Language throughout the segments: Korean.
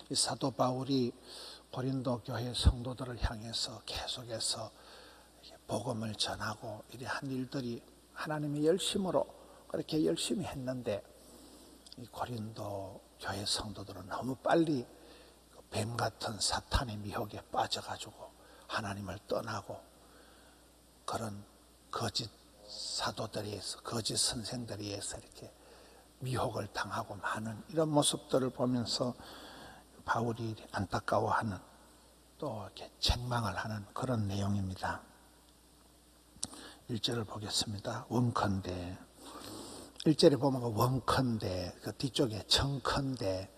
이 사도 바울이 고린도 교회 성도들을 향해서 계속해서 복음을 전하고 이러한 일들이 하나님의 열심으로 그렇게 열심히 했는데, 이 고린도 교회 성도들은 너무 빨리 뱀 같은 사탄의 미혹에 빠져가지고 하나님을 떠나고 그런 거짓 사도들에 의해서, 거짓 선생들에 의해서 이렇게 미혹을 당하고 많은 이런 모습들을 보면서 바울이 안타까워하는, 또 이렇게 책망을 하는 그런 내용입니다. 1절을 보겠습니다. 원컨대, 1절에 보면 원컨대, 그 뒤쪽에 청컨대,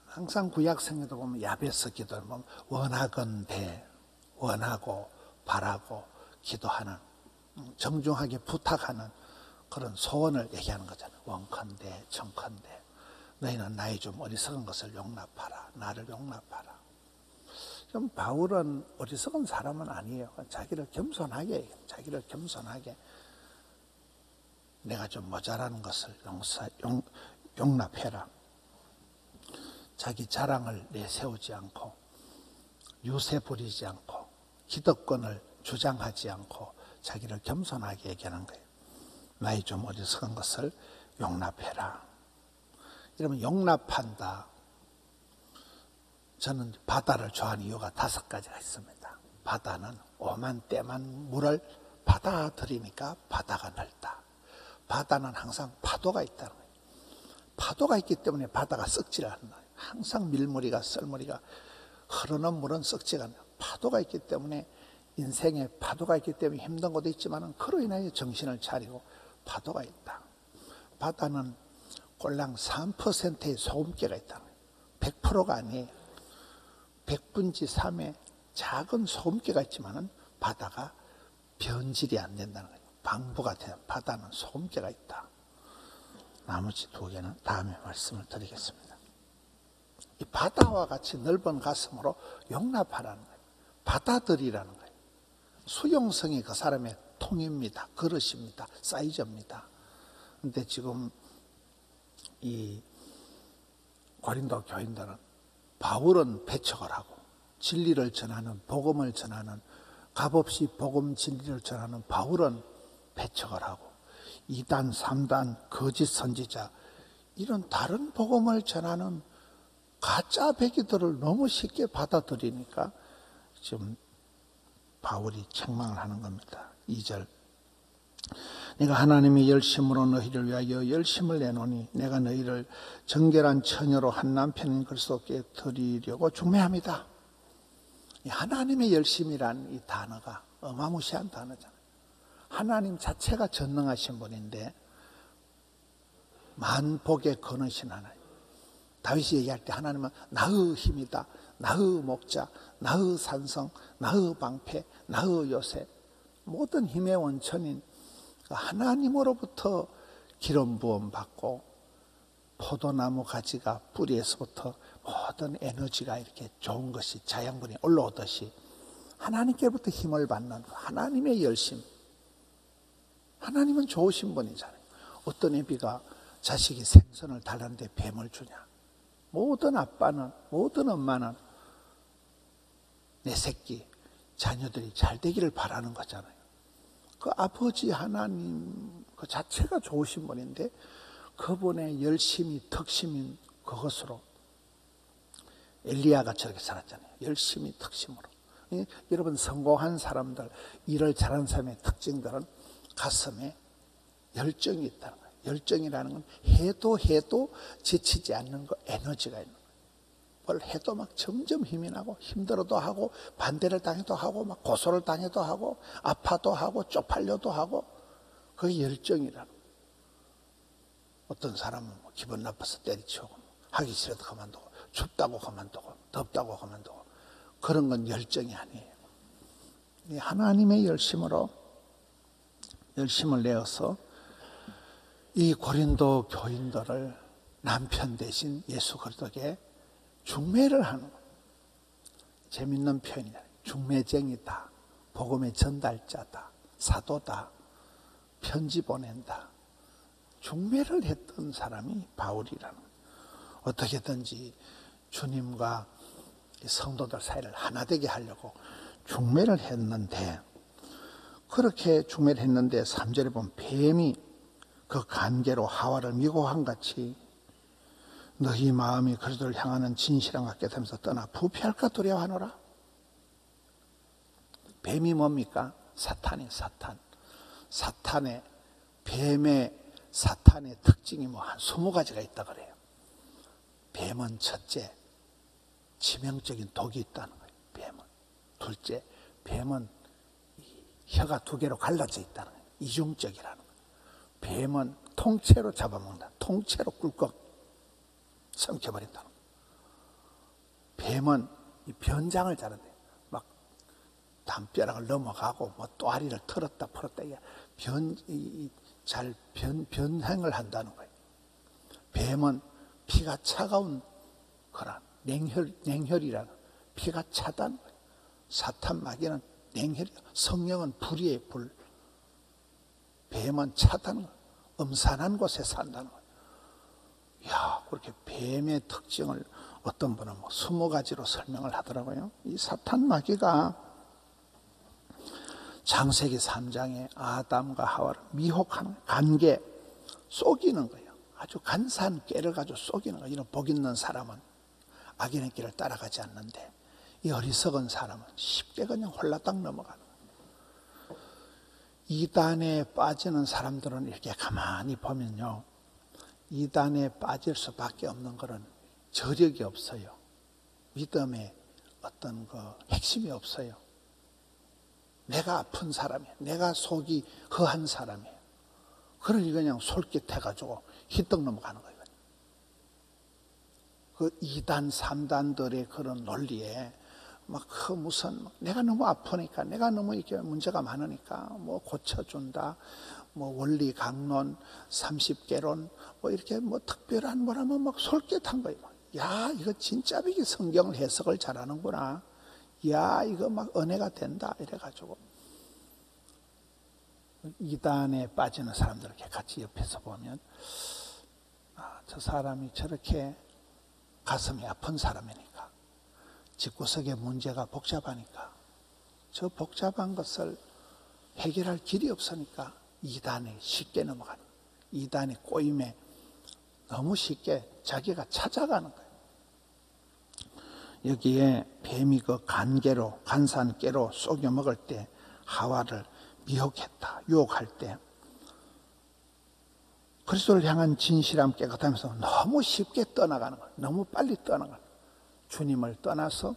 항상 구약성에도 보면 야베스 기도를 보면 원하건대, 원하고 바라고 기도하는, 정중하게 부탁하는 그런 소원을 얘기하는 거잖아요. 원컨대, 청컨대, 너희는 나의 좀 어리석은 것을 용납하라. 나를 용납하라. 좀 바울은 어리석은 사람은 아니에요. 자기를 겸손하게 내가 좀 모자라는 것을 용납해라. 자기 자랑을 내세우지 않고, 유세 부리지 않고, 기득권을 주장하지 않고 자기를 겸손하게 얘기하는 거예요. 나의 좀 어리석은 것을 용납해라. 이러면 용납한다. 저는 바다를 좋아하는 이유가 5가지가 있습니다. 바다는 오만 때만 물을 받아들이니까 바다가 넓다. 바다는 항상 파도가 있다는 거예요. 파도가 있기 때문에 바다가 썩지를 않는 거예요. 항상 밀물이가 썰물이가 흐르는 물은 썩지가 않아요. 파도가 있기 때문에, 인생에 파도가 있기 때문에 힘든 것도 있지만 그로 인하여 정신을 차리고 파도가 있다. 바다는 꼴랑 3%의 소금기가 있다는 거예요. 100%가 아니에요. 100분지 3의 작은 소금기가 있지만 바다가 변질이 안 된다는 거예요. 방부가 돼요. 바다는 소금기가 있다. 나머지 2개는 다음에 말씀을 드리겠습니다. 이 바다와 같이 넓은 가슴으로 용납하라는 거예요. 받아들이라는 거예요. 수용성이 그 사람의 통입니다. 그릇입니다. 사이즈입니다. 근데 지금 이 고린도 교인들은, 바울은 배척을 하고 진리를 전하는, 복음을 전하는, 값없이 복음 진리를 전하는 바울은 배척을 하고, 2단 3단 거짓 선지자, 이런 다른 복음을 전하는 가짜 배기들을 너무 쉽게 받아들이니까 지금 바울이 책망을 하는 겁니다. 2절, 내가 하나님의 열심으로 너희를 위하여 열심을 내노니 내가 너희를 정결한 처녀로 한 남편인 그리스도께 드리려고 중매합니다. 하나님의 열심이라는 이 단어가 어마무시한 단어잖아요. 하나님 자체가 전능하신 분인데 만복의 거느신 하나님. 다윗이 얘기할 때 하나님은 나의 힘이다, 나의 목자, 나의 산성, 나의 방패, 나의 요새, 모든 힘의 원천인 하나님으로부터 기름 부음 받고, 포도나무 가지가 뿌리에서부터 모든 에너지가 이렇게 좋은 것이 자양분이 올라오듯이 하나님께로부터 힘을 받는 하나님의 열심. 하나님은 좋으신 분이잖아요. 어떤 애비가 자식이 생선을 달라는데 뱀을 주냐? 모든 아빠는, 모든 엄마는 내 새끼, 자녀들이 잘 되기를 바라는 거잖아요. 그 아버지 하나님 그 자체가 좋으신 분인데 그분의 열심이 덕심인 그것으로 엘리야가 저렇게 살았잖아요. 열심히 덕심으로. 여러분, 성공한 사람들, 일을 잘하는 사람의 특징들은 가슴에 열정이 있다는 거예요. 열정이라는 건 해도 지치지 않는 거, 에너지가 있는 거예요. 뭘 해도 막 점점 힘이 나고, 힘들어도 하고, 반대를 당해도 하고, 막 고소를 당해도 하고, 아파도 하고, 쪽팔려도 하고, 그게 열정이라는 거예요. 어떤 사람은 뭐 기분 나빠서 때리치우고, 하기 싫어도 그만두고, 춥다고 그만두고, 덥다고 그만두고, 그런 건 열정이 아니에요. 하나님의 열심으로 열심을 내어서 이 고린도 교인들을 남편 대신 예수 그리스도께 중매를 하는 거예요. 재밌는 표현이에요. 중매쟁이다, 복음의 전달자다, 사도다, 편지 보낸다. 중매를 했던 사람이 바울이라는 거예요. 어떻게든지 주님과 이 성도들 사이를 하나 되게 하려고 중매를 했는데, 그렇게 중매를 했는데 3절에 보면 뱀이 그 관계로 하와를 미혹한 같이 너희 마음이 그리스도를 향하는 진실함 같게 되면서 떠나 부패할까 두려워하노라. 뱀이 뭡니까? 사탄이 사탄의 뱀의 사탄의 특징이 뭐 한 20가지가 있다 그래요. 뱀은 첫째, 치명적인 독이 있다는 거예요. 뱀은. 둘째, 뱀은 혀가 2개로 갈라져 있다는 거예요. 이중적이라는 거예요. 뱀은 통째로 잡아먹는다. 통째로 꿀꺽 삼켜버린다는 거예요. 뱀은 이 변장을 잘한대요. 막 담벼락을 넘어가고 뭐 또아리를 털었다 풀었다 이게 변행을 한다는 거예요. 뱀은 피가 차가운 거란 냉혈이라는 피가 차다는 거예요. 사탄 마귀는 냉혈, 성령은 불이에요. 불. 뱀은 차다는 거예요. 음산한 곳에 산다는 거예요. 이야, 그렇게 뱀의 특징을 어떤 분은 뭐 20가지로 설명을 하더라고요. 이 사탄 마귀가 창세기 3장에 아담과 하와를 미혹하는 관계 속이는 거예요. 아주 간사한 깨를 가지고 속이는 거예요. 이런 복 있는 사람은 악인의 길을 따라가지 않는데, 이 어리석은 사람은 쉽게 그냥 홀라당 넘어가는 거예요. 이단에 빠지는 사람들은 이렇게 가만히 보면요, 이단에 빠질 수밖에 없는 것은 저력이 없어요. 믿음의 어떤 그 핵심이 없어요. 내가 아픈 사람이에요. 내가 속이 허한 사람이에요. 그러니 그냥 솔깃해가지고 희떡 넘어가는 거예요. 그 2단, 3단들의 그런 논리에 막 그 무슨 내가 너무 아프니까, 내가 너무 이렇게 문제가 많으니까 뭐 고쳐준다, 뭐 원리 강론, 30개론, 뭐 이렇게 뭐 특별한 뭐라면 막 솔깃한 거예요. 야, 이거 진짜 이게 성경을 해석을 잘하는구나. 야, 이거 막 은혜가 된다. 이래가지고 이단에 빠지는 사람들 이렇게 같이 옆에서 보면, 아, 저 사람이 저렇게 가슴이 아픈 사람이니까, 집구석의 문제가 복잡하니까, 저 복잡한 것을 해결할 길이 없으니까 이단에 쉽게 넘어가는, 이단의 꼬임에 너무 쉽게 자기가 찾아가는 거예요. 여기에 뱀이 그 간계로, 간사한 깨로 속여 먹을 때 하와를 미혹했다, 유혹할 때 그리스도를 향한 진실함 깨끗하면서 너무 쉽게 떠나가는 거예요. 너무 빨리 떠나가는 거예요. 주님을 떠나서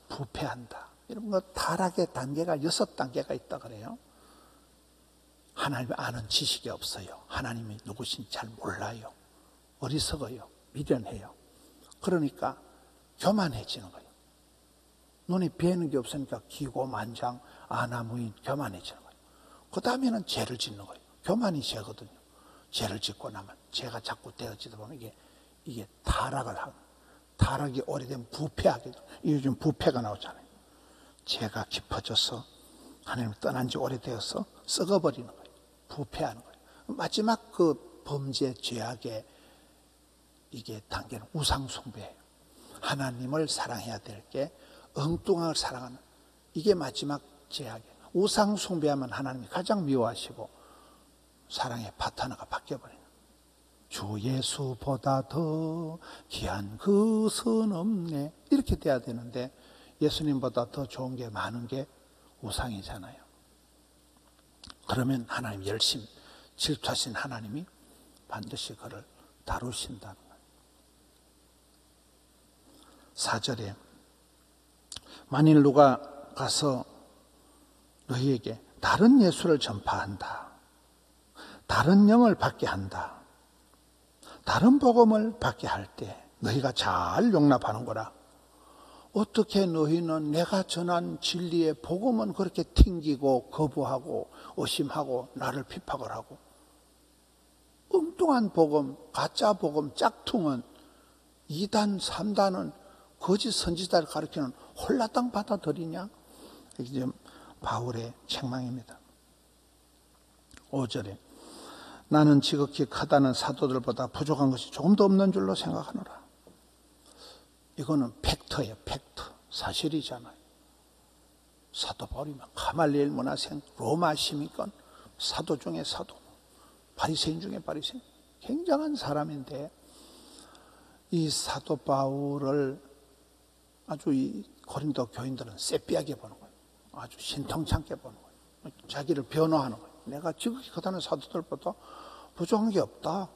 부패한다. 이런 거 타락의 단계가 6단계가 있다 그래요. 하나님을 아는 지식이 없어요. 하나님이 누구신지 잘 몰라요. 어리석어요. 미련해요. 그러니까 교만해지는 거예요. 눈에 뵈는 게 없으니까 기고만장, 아나무인, 교만해지는 거예요. 그 다음에는 죄를 짓는 거예요. 교만이 죄거든요. 죄를 짓고 나면 죄가 자꾸 되어지다 보면 이게 타락을 하고, 타락이 오래되면 부패하게 돼요. 요즘 부패가 나오잖아요. 죄가 깊어져서 하나님을 떠난 지 오래되어서 썩어버리는 거예요. 부패하는 거예요. 마지막 그 범죄 죄악의 이게 단계는 우상숭배예요. 하나님을 사랑해야 될 게 엉뚱한 사랑하는, 이게 마지막 죄악이에요. 우상숭배하면 하나님이 가장 미워하시고 사랑의 파트너가 바뀌어버리는, 주 예수보다 더 귀한 것은 없네, 이렇게 돼야 되는데 예수님보다 더 좋은 게 많은 게 우상이잖아요. 그러면 하나님 열심 질투하신 하나님이 반드시 그를 다루신다는 거예요. 4절에 만일 누가 가서 너희에게 다른 예수를 전파한다, 다른 영을 받게 한다, 다른 복음을 받게 할 때 너희가 잘 용납하는 거라. 어떻게 너희는 내가 전한 진리의 복음은 그렇게 튕기고 거부하고 의심하고 나를 핍박을 하고, 엉뚱한 복음, 가짜 복음, 짝퉁은 2단, 3단은 거짓 선지자를 가리키는 홀라당 받아들이냐? 이게 지금 바울의 책망입니다. 5절에 나는 지극히 크다는 사도들보다 부족한 것이 조금도 없는 줄로 생각하노라. 이거는 팩트예요. 팩트. 사실이잖아요. 사도 바울이면 가말리엘 문화생, 로마 시민권, 사도 중에 사도, 바리새인 중에 바리새인, 굉장한 사람인데 이 사도 바울을 아주 이 고린도 교인들은 쎄삐하게 보는 거예요. 아주 신통찮게 보는 거예요. 자기를 변호하는 거예요. 내가 지극히 거다는 사도들보다 부족한 게 없다.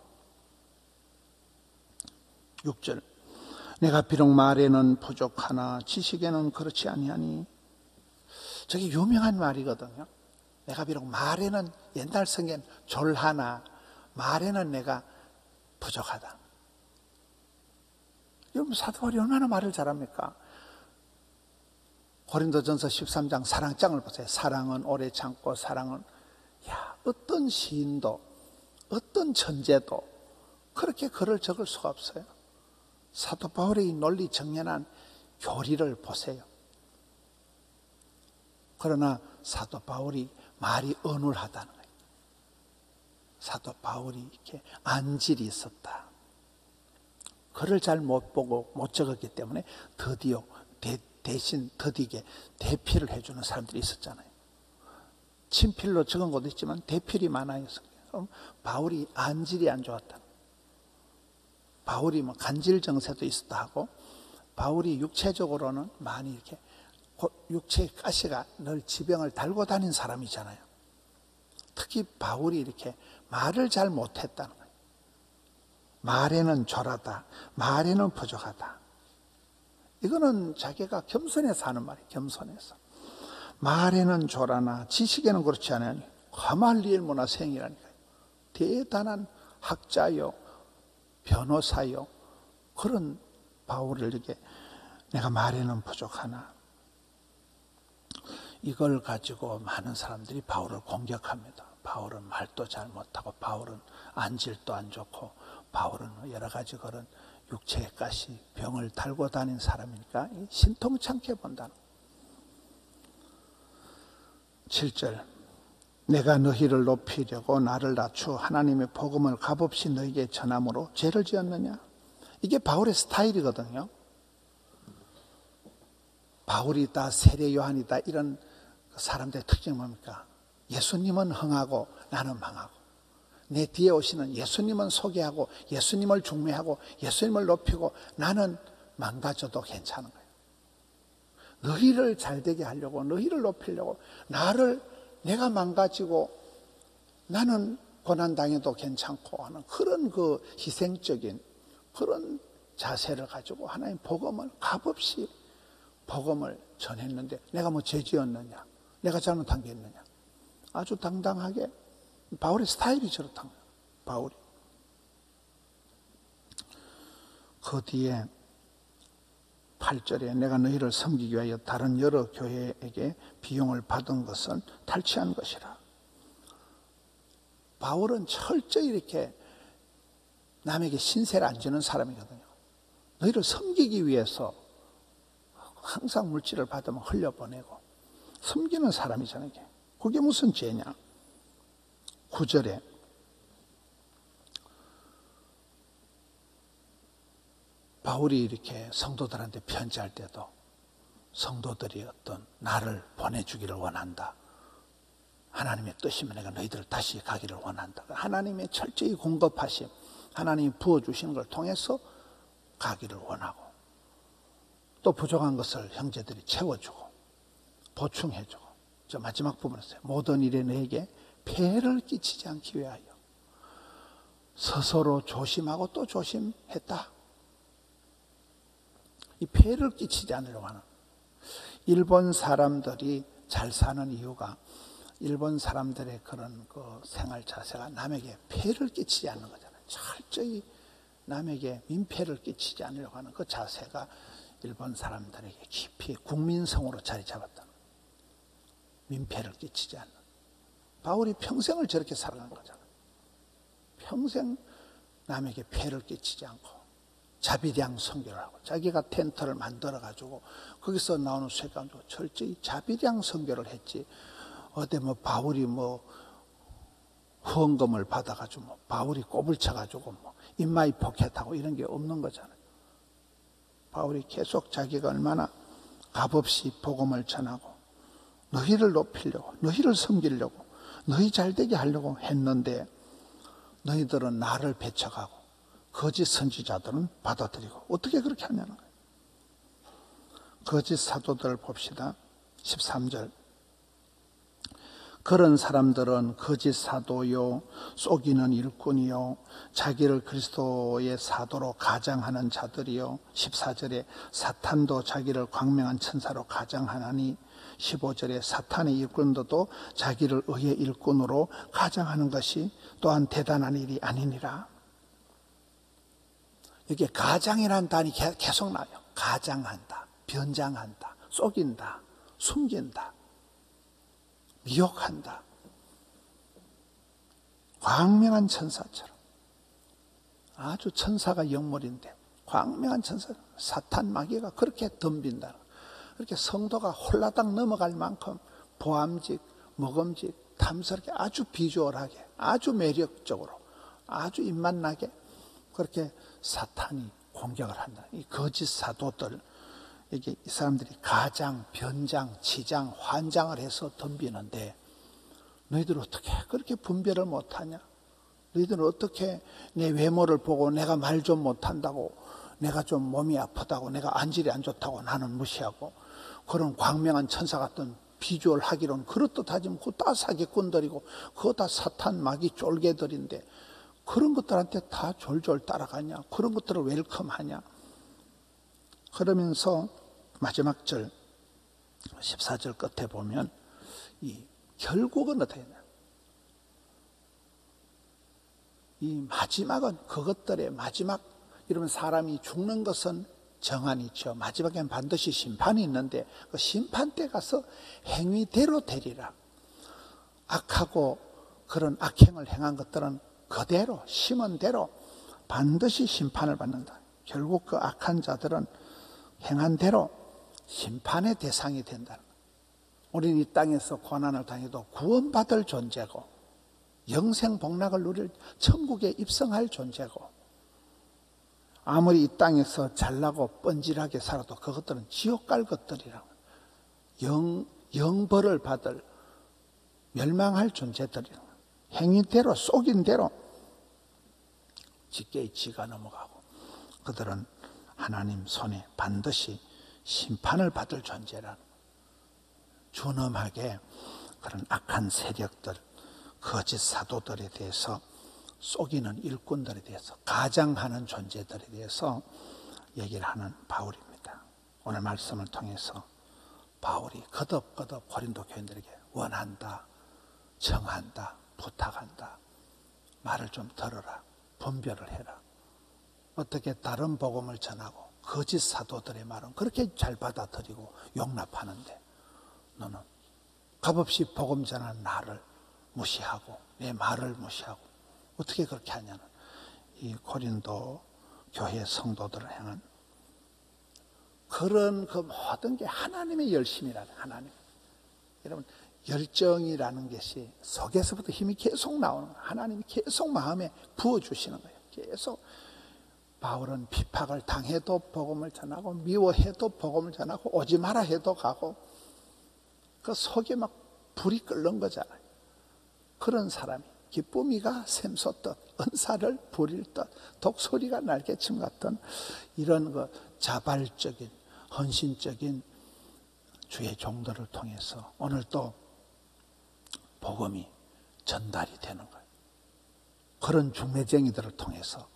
6절, 내가 비록 말에는 부족하나 지식에는 그렇지 아니하니. 저게 유명한 말이거든요. 내가 비록 말에는, 옛날 성경 졸하나 말에는 내가 부족하다. 여러분, 사도 바울이 얼마나 말을 잘합니까? 고린도전서 13장 사랑장을 보세요. 사랑은 오래 참고, 사랑은, 어떤 시인도 어떤 천재도 그렇게 글을 적을 수가 없어요. 사도 바울의 논리 정연한 교리를 보세요. 그러나 사도 바울이 말이 어눌하다는 거예요. 사도 바울이 이렇게 안질이 있었다. 글을 잘 못 보고 못 적었기 때문에 드디어 대신 더디게 대필을 해주는 사람들이 있었잖아요. 친필로 적은 것도 있지만 대필이 많아요. 그럼 바울이 안질이 안 좋았다. 바울이 뭐 간질 정세도 있었다 하고, 바울이 육체적으로는 많이 이렇게 육체의 가시가 늘 지병을 달고 다닌 사람이잖아요. 특히 바울이 이렇게 말을 잘 못했다는 거예요. 말에는 졸하다, 말에는 부족하다. 이거는 자기가 겸손해서 하는 말이에요. 겸손해서. 말에는 졸하나 지식에는 그렇지 않으니. 가말리엘 문화생이라니까요. 대단한 학자요, 변호사요, 그런 바울을 이렇게 내가 말에는 부족하나. 이걸 가지고 많은 사람들이 바울을 공격합니다. 바울은 말도 잘 못하고, 바울은 안질도 안 좋고, 바울은 여러 가지 그런 육체의 가시, 병을 달고 다닌 사람이니까 신통찮게 본다는. 7절, 내가 너희를 높이려고 나를 낮추어 하나님의 복음을 값없이 너희에게 전함으로 죄를 지었느냐? 이게 바울의 스타일이거든요. 바울이다, 세례 요한이다, 이런 사람들의 특징이 뭡니까? 예수님은 흥하고 나는 망하고, 내 뒤에 오시는 예수님은 소개하고, 예수님을 중매하고, 예수님을 높이고, 나는 망가져도 괜찮은 거예요. 너희를 잘되게 하려고, 너희를 높이려고, 내가 망가지고 나는 고난당해도 괜찮고 하는 그런 그 희생적인 그런 자세를 가지고 하나님 복음을 값없이 복음을 전했는데, 내가 뭐 죄 지었느냐, 내가 잘못한 게 있느냐. 아주 당당하게. 바울의 스타일이 저렇다는 거예요. 바울이. 그 뒤에 8절에 내가 너희를 섬기기 위하여 다른 여러 교회에게 비용을 받은 것은 탈취한 것이라. 바울은 철저히 이렇게 남에게 신세를 안 지는 사람이거든요. 너희를 섬기기 위해서 항상 물질을 받으면 흘려보내고 섬기는 사람이잖아요. 그게 무슨 죄냐. 9절에 바울이 이렇게 성도들한테 편지할 때도 성도들이 어떤 나를 보내주기를 원한다. 하나님의 뜻이면 내가 너희들을 다시 가기를 원한다. 하나님의 철저히 공급하심, 하나님이 부어주시는 걸 통해서 가기를 원하고, 또 부족한 것을 형제들이 채워주고 보충해주고, 저 마지막 부분에서 모든 일에 너에게 폐해를 끼치지 않기 위하여 스스로 조심하고 또 조심했다. 이 폐해를 끼치지 않으려고 하는, 일본 사람들이 잘 사는 이유가 일본 사람들의 그런 그 생활 자세가 남에게 폐해를 끼치지 않는 거잖아요. 철저히 남에게 민폐를 끼치지 않으려고 하는 그 자세가 일본 사람들에게 깊이 국민성으로 자리 잡았다. 민폐를 끼치지 않는. 바울이 평생을 저렇게 살아가는 거잖아요. 평생 남에게 폐를 끼치지 않고 자비량 선교를 하고, 자기가 텐트를 만들어 가지고 거기서 나오는 수익 가지고 철저히 자비량 선교를 했지. 어디 뭐 바울이 뭐 후원금을 받아 가지고 뭐 바울이 꼽을 쳐 가지고 뭐 인마이 포켓하고 이런 게 없는 거잖아요. 바울이 계속 자기가 얼마나 값없이 복음을 전하고 너희를 높이려고, 너희를 섬기려고, 너희 잘되게 하려고 했는데 너희들은 나를 배척하고 거짓 선지자들은 받아들이고. 어떻게 그렇게 하냐는 거예요. 거짓 사도들 봅시다. 13절. 그런 사람들은 거짓 사도요, 속이는 일꾼이요, 자기를 그리스도의 사도로 가장하는 자들이요. 14절에 사탄도 자기를 광명한 천사로 가장하나니, 15절에 사탄의 일꾼들도 자기를 의의 일꾼으로 가장하는 것이 또한 대단한 일이 아니니라. 이게 가장이라는 단이 계속 나와요. 가장한다, 변장한다, 속인다, 숨긴다, 미혹한다. 광명한 천사처럼. 아주 천사가 영물인데 광명한 천사, 사탄 마귀가 그렇게 덤빈다. 그렇게 성도가 홀라당 넘어갈 만큼 보암직, 먹음직, 탐스럽게 아주 비주얼하게, 아주 매력적으로, 아주 입맛나게 그렇게 사탄이 공격을 한다. 이 거짓 사도들, 이게 이 사람들이 가장, 변장, 치장, 환장을 해서 덤비는데 너희들 어떻게 그렇게 분별을 못하냐? 너희들은 어떻게 내 외모를 보고 내가 말 좀 못한다고, 내가 좀 몸이 아프다고, 내가 안질이 안 좋다고 나는 무시하고, 그런 광명한 천사 같은 비주얼 하기로는 그렇듯하지만 그거 다 사기꾼들이고 그거 다 사탄 마귀 쫄개들인데 그런 것들한테 다 졸졸 따라가냐? 그런 것들을 웰컴하냐? 그러면서 마지막 절 14절 끝에 보면 이 결국은 어떻게 되냐? 이 마지막은 그것들의 마지막, 이러면 사람이 죽는 것은 정한이 있죠. 마지막에는 반드시 심판이 있는데 그 심판 때 가서 행위대로 되리라. 악하고 그런 악행을 행한 것들은 그대로 심은 대로 반드시 심판을 받는다. 결국 그 악한 자들은 행한 대로 심판의 대상이 된다. 우리는 이 땅에서 고난을 당해도 구원받을 존재고 영생 복락을 누릴 천국에 입성할 존재고, 아무리 이 땅에서 잘나고 뻔질하게 살아도 그것들은 지옥 갈 것들이라고, 영벌을 받을 멸망할 존재들이라고, 행위대로 속인 대로 직계의 지가 넘어가고 그들은 하나님 손에 반드시 심판을 받을 존재라는, 준엄하게 그런 악한 세력들, 거짓 사도들에 대해서, 속이는 일꾼들에 대해서, 가장하는 존재들에 대해서 얘기를 하는 바울입니다. 오늘 말씀을 통해서 바울이 거듭거듭 고린도 교인들에게 원한다, 청한다, 부탁한다. 말을 좀 들어라, 분별을 해라. 어떻게 다른 복음을 전하고 거짓 사도들의 말은 그렇게 잘 받아들이고 용납하는데 너는 값없이 복음 전하는 나를 무시하고 내 말을 무시하고 어떻게 그렇게 하냐는, 이 고린도 교회 성도들을 향한 그런 그 모든 게 하나님의 열심이라는, 하나님. 여러분, 열정이라는 것이 속에서부터 힘이 계속 나오는 거예요. 하나님이 계속 마음에 부어주시는 거예요. 계속. 바울은 핍박을 당해도 복음을 전하고, 미워해도 복음을 전하고, 오지 마라 해도 가고, 그 속에 막 불이 끓는 거잖아요. 그런 사람이 기쁨이가 샘솟듯 은사를 부릴 듯 독소리가 날개침 같은 이런 그 자발적인 헌신적인 주의 종들을 통해서 오늘 또 복음이 전달이 되는 거예요. 그런 중매쟁이들을 통해서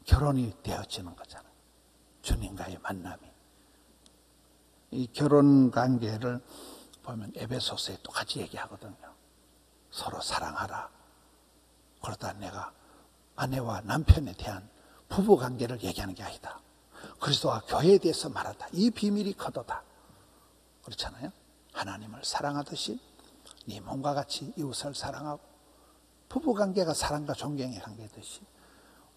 결혼이 되어지는 거잖아요. 주님과의 만남이. 이 결혼 관계를 보면 에베소서에 똑같이 얘기하거든요. 서로 사랑하라. 그러다 내가 아내와 남편에 대한 부부 관계를 얘기하는 게 아니다. 그리스도와 교회에 대해서 말하다. 이 비밀이 커도다. 그렇잖아요. 하나님을 사랑하듯이 네 몸과 같이 이웃을 사랑하고, 부부 관계가 사랑과 존경의 관계듯이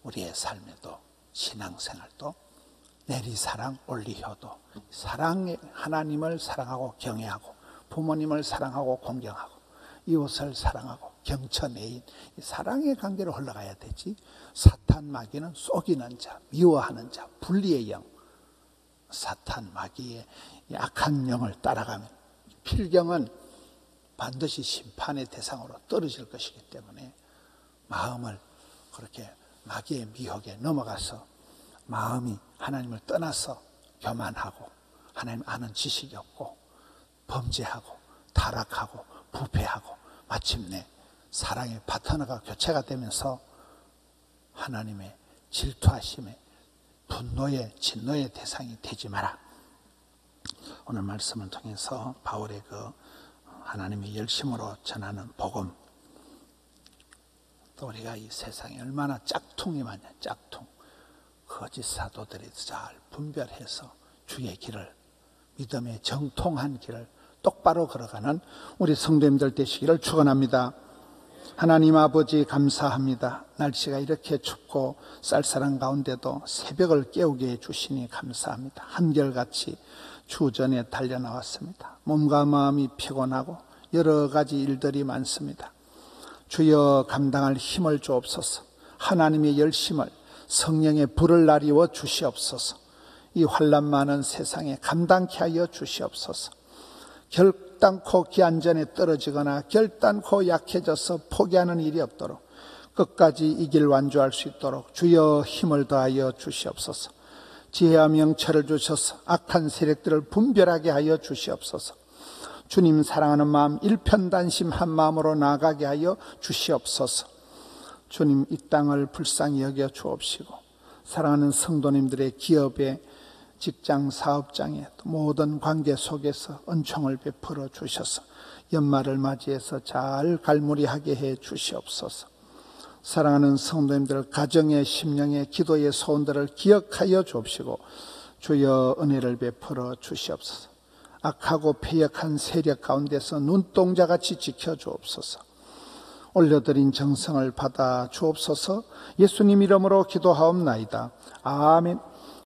우리의 삶에도, 신앙생활도 내리사랑 올리효도, 사랑의 하나님을 사랑하고 경외하고, 부모님을 사랑하고 공경하고, 이웃을 사랑하고 경천애인, 사랑의 관계로 흘러가야 되지. 사탄 마귀는 속이는 자, 미워하는 자, 분리의 영, 사탄 마귀의 악한 영을 따라가면 필경은 반드시 심판의 대상으로 떨어질 것이기 때문에 마음을 그렇게 마귀의 미혹에 넘어가서 마음이 하나님을 떠나서 교만하고 하나님 아는 지식이 없고 범죄하고 타락하고 부패하고 마침내 사랑의 파트너가 교체가 되면서 하나님의 질투하심에 분노의 진노의 대상이 되지 마라. 오늘 말씀을 통해서 바울의 그 하나님의 열심으로 전하는 복음, 또 우리가 이 세상에 얼마나 짝퉁이 많냐. 짝퉁 거짓 사도들이 잘 분별해서 주의 길을, 믿음의 정통한 길을 똑바로 걸어가는 우리 성도님들 되시기를 축원합니다. 하나님 아버지 감사합니다. 날씨가 이렇게 춥고 쌀쌀한 가운데도 새벽을 깨우게 해주시니 감사합니다. 한결같이 주전에 달려나왔습니다. 몸과 마음이 피곤하고 여러 가지 일들이 많습니다. 주여 감당할 힘을 주옵소서. 하나님의 열심을, 성령의 불을 나리워 주시옵소서. 이 환난 많은 세상에 감당케 하여 주시옵소서. 결단코 기한전에 떨어지거나 결단코 약해져서 포기하는 일이 없도록 끝까지 이 길 완주할 수 있도록 주여 힘을 더하여 주시옵소서. 지혜와 명철을 주셔서 악한 세력들을 분별하게 하여 주시옵소서. 주님 사랑하는 마음 일편단심한 마음으로 나아가게 하여 주시옵소서. 주님 이 땅을 불쌍히 여겨 주옵시고 사랑하는 성도님들의 기업에 직장 사업장에 모든 관계 속에서 은총을 베풀어 주셔서 연말을 맞이해서 잘 갈무리하게 해 주시옵소서. 사랑하는 성도님들 가정의 심령의 기도의 소원들을 기억하여 주옵시고 주여 은혜를 베풀어 주시옵소서. 악하고 패역한 세력 가운데서 눈동자같이 지켜 주옵소서. 올려드린 정성을 받아 주옵소서. 예수님 이름으로 기도하옵나이다. 아멘.